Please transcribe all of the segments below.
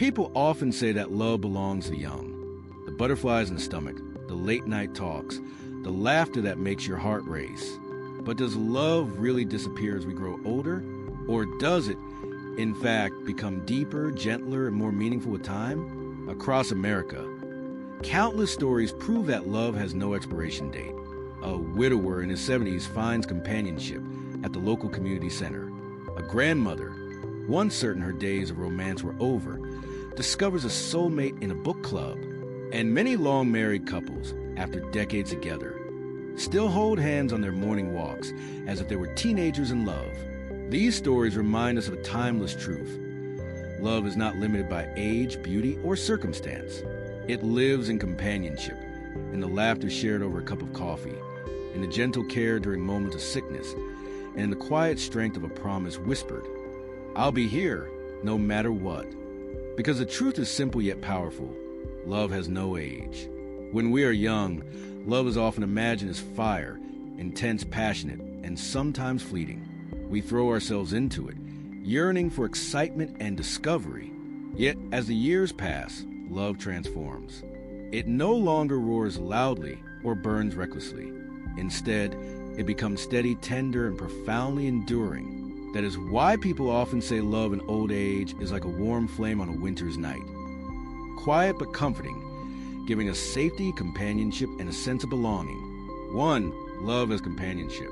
People often say that love belongs to the young. The butterflies in the stomach, the late-night talks, the laughter that makes your heart race. But does love really disappear as we grow older? Or does it, in fact, become deeper, gentler, and more meaningful with time? Across America, countless stories prove that love has no expiration date. A widower in his 70s finds companionship at the local community center. A grandmother, once certain her days of romance were over, discovers a soulmate in a book club. And many long-married couples, after decades together, still hold hands on their morning walks as if they were teenagers in love. These stories remind us of a timeless truth. Love is not limited by age, beauty, or circumstance. It lives in companionship, in the laughter shared over a cup of coffee, in the gentle care during moments of sickness, and in the quiet strength of a promise whispered, "I'll be here, no matter what." Because the truth is simple yet powerful. Love has no age. When we are young, love is often imagined as fire, intense, passionate, and sometimes fleeting. We throw ourselves into it, yearning for excitement and discovery. Yet, as the years pass, love transforms. It no longer roars loudly or burns recklessly. Instead, it becomes steady, tender, and profoundly enduring. That is why people often say love in old age is like a warm flame on a winter's night. Quiet but comforting, giving us safety, companionship, and a sense of belonging. 1. Love as companionship.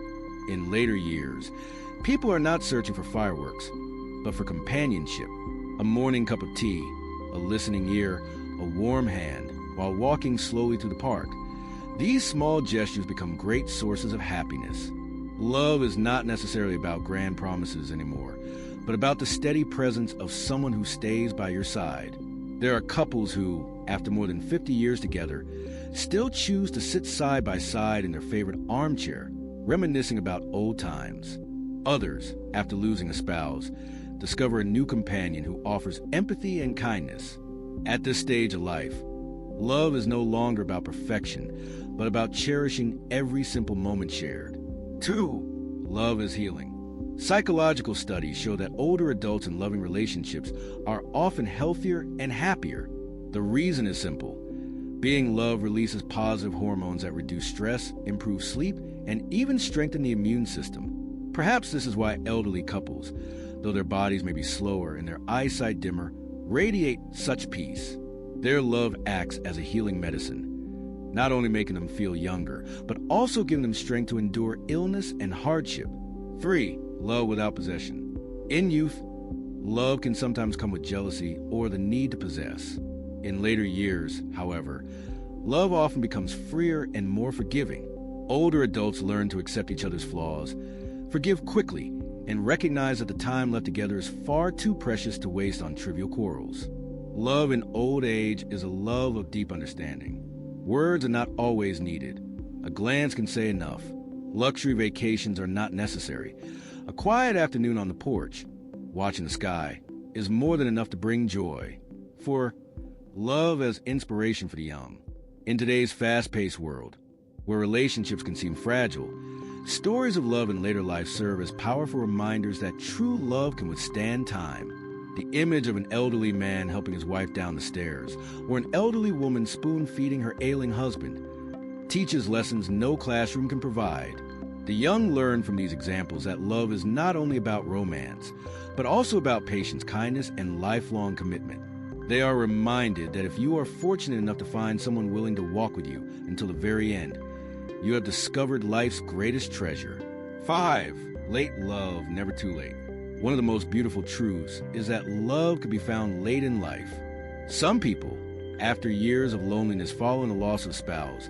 In later years, people are not searching for fireworks, but for companionship. A morning cup of tea, a listening ear, a warm hand, while walking slowly through the park. These small gestures become great sources of happiness. Love is not necessarily about grand promises anymore, but about the steady presence of someone who stays by your side. There are couples who, after more than 50 years together, still choose to sit side by side in their favorite armchair, reminiscing about old times. Others, after losing a spouse, discover a new companion who offers empathy and kindness. At this stage of life, love is no longer about perfection, but about cherishing every simple moment shared. 2. Love is healing. Psychological studies show that older adults in loving relationships are often healthier and happier. The reason is simple. Being loved releases positive hormones that reduce stress, improve sleep, and even strengthen the immune system. Perhaps this is why elderly couples, though their bodies may be slower and their eyesight dimmer, radiate such peace. Their love acts as a healing medicine, not only making them feel younger, but also giving them strength to endure illness and hardship. 3. Love without possession. In youth, love can sometimes come with jealousy or the need to possess. In later years, however, love often becomes freer and more forgiving. Older adults learn to accept each other's flaws, forgive quickly, and recognize that the time left together is far too precious to waste on trivial quarrels. Love in old age is a love of deep understanding. Words are not always needed. A glance can say enough. Luxury vacations are not necessary. A quiet afternoon on the porch, watching the sky, is more than enough to bring joy. For love as inspiration for the young. In today's fast-paced world, where relationships can seem fragile, stories of love in later life serve as powerful reminders that true love can withstand time. The image of an elderly man helping his wife down the stairs, or an elderly woman spoon-feeding her ailing husband, teaches lessons no classroom can provide. The young learn from these examples that love is not only about romance, but also about patience, kindness, and lifelong commitment. They are reminded that if you are fortunate enough to find someone willing to walk with you until the very end, you have discovered life's greatest treasure. 5. Late love, never too late. One of the most beautiful truths is that love can be found late in life. Some people, after years of loneliness following the loss of a spouse,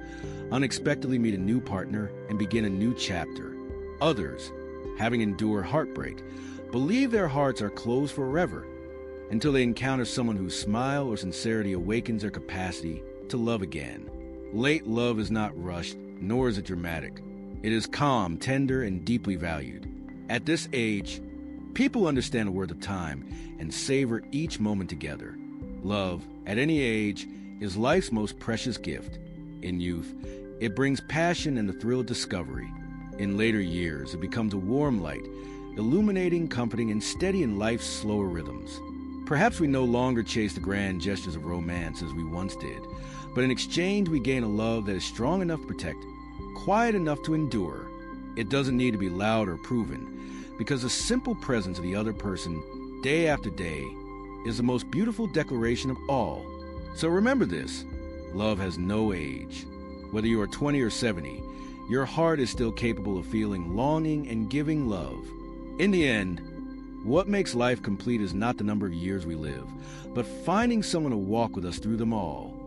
unexpectedly meet a new partner and begin a new chapter. Others, having endured heartbreak, believe their hearts are closed forever until they encounter someone whose smile or sincerity awakens their capacity to love again. Late love is not rushed, nor is it dramatic. It is calm, tender, and deeply valued. At this age, people understand the worth of time and savor each moment together. Love, at any age, is life's most precious gift. In youth, it brings passion and the thrill of discovery. In later years, it becomes a warm light, illuminating, comforting, and steady in life's slower rhythms. Perhaps we no longer chase the grand gestures of romance as we once did, but in exchange we gain a love that is strong enough to protect, quiet enough to endure. It doesn't need to be loud or proven, because the simple presence of the other person, day after day, is the most beautiful declaration of all. So remember this: love has no age. Whether you are 20 or 70, your heart is still capable of feeling longing and giving love. In the end, what makes life complete is not the number of years we live, but finding someone to walk with us through them all.